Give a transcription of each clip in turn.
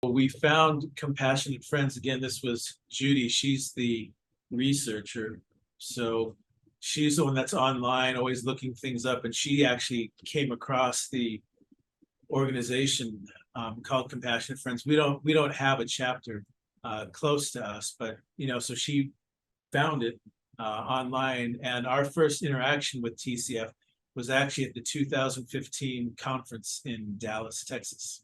We found compassionate friends. Again, this was Judy. She's the researcher. So she's the one that's online, always looking things up. And she actually came across the organization called Compassionate Friends. We don't have a chapter close to us, but so she found it online. And our first interaction with TCF was actually at the 2015 conference in Dallas, Texas.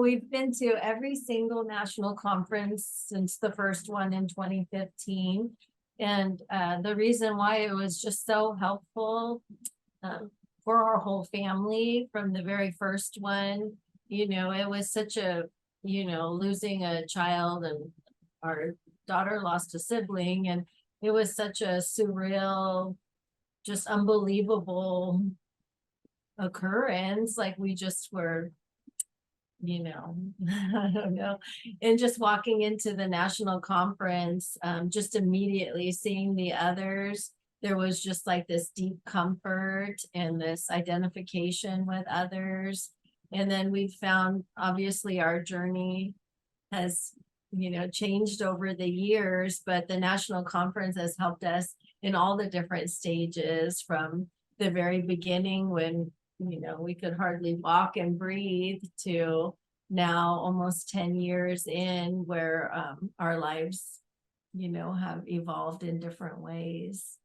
We've been to every single national conference since the first one in 2015. And the reason why it was just so helpful for our whole family from the very first one, it was such a, losing a child, and our daughter lost a sibling, and it was such a surreal, just unbelievable occurrence. Like we just were, I don't know. And just walking into the national conference, just immediately seeing the others, there was just like this deep comfort and this identification with others. And then we found, obviously, our journey has, changed over the years, but the national conference has helped us in all the different stages, from the very beginning when we could hardly walk and breathe, to now almost 10 years in, where our lives, have evolved in different ways.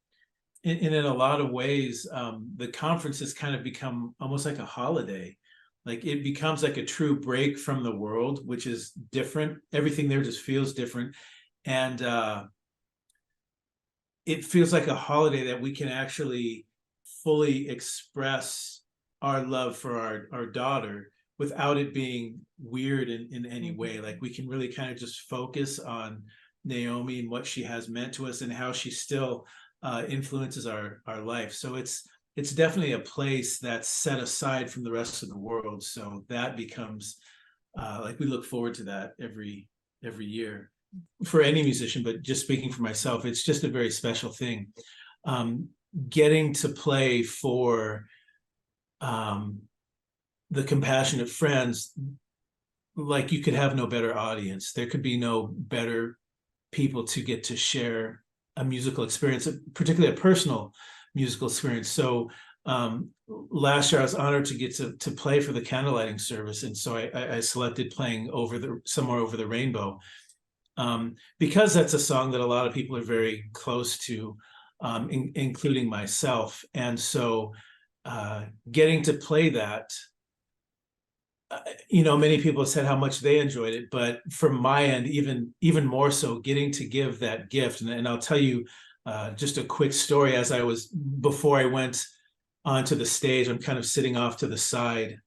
And in a lot of ways, the conference has kind of become almost like a holiday. Like it becomes like a true break from the world, which is different. Everything there just feels different. And it feels like a holiday that we can actually fully express our love for our daughter without it being weird in any way. Like we can really kind of just focus on Naomi and what she has meant to us and how she still influences our life. So it's definitely a place that's set aside from the rest of the world. So that becomes like we look forward to that every year for any musician, but just speaking for myself, it's just a very special thing. Getting to play for the Compassionate Friends, like you could have no better audience. There could be no better people to get to share a musical experience, particularly a personal musical experience. So last year I was honored to get to play for the candlelighting service, and so I selected playing Somewhere Over the Rainbow, because that's a song that a lot of people are very close to, including myself. And so getting to play that, many people have said how much they enjoyed it, but from my end, even more so, getting to give that gift. And I'll tell you just a quick story. Before I went onto the stage, I'm kind of sitting off to the side,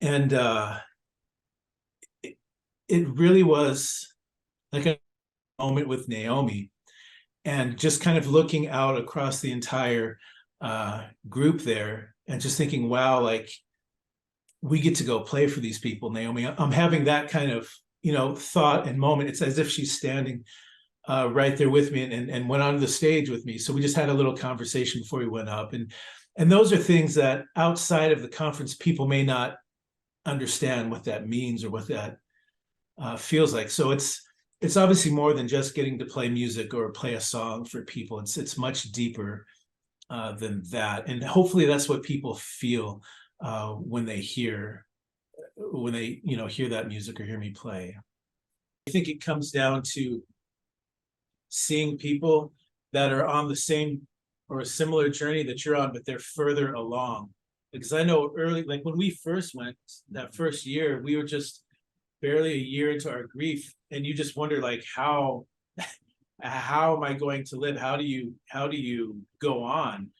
and it really was like a moment with Naomi, and just kind of looking out across the entire group there and just thinking, wow, like we get to go play for these people, Naomi. I'm having that kind of, thought and moment. It's as if she's standing right there with me and went onto the stage with me. So we just had a little conversation before we went up. And those are things that outside of the conference, people may not understand what that means or what that feels like. So it's obviously more than just getting to play music or play a song for people. It's much deeper than that. And hopefully that's what people feel when they hear that music or hear me play. I think it comes down to seeing people that are on the same or a similar journey that you're on, but they're further along. Because I know early, like when we first went that first year, we were just barely a year into our grief, and you just wonder, like, how am I going to live? How do you go on?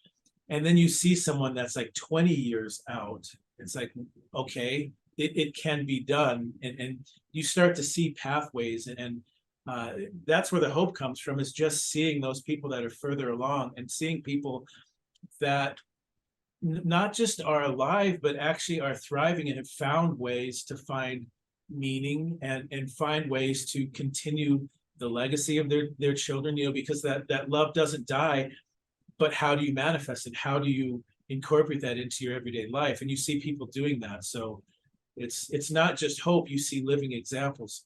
And then you see someone that's like 20 years out. It's like, okay, it can be done. And you start to see pathways. And that's where the hope comes from, is just seeing those people that are further along and seeing people that not just are alive, but actually are thriving and have found ways to find meaning and find ways to continue the legacy of their children, because that love doesn't die. But how do you manifest it? How do you incorporate that into your everyday life? And you see people doing that. So It's not just hope, you see living examples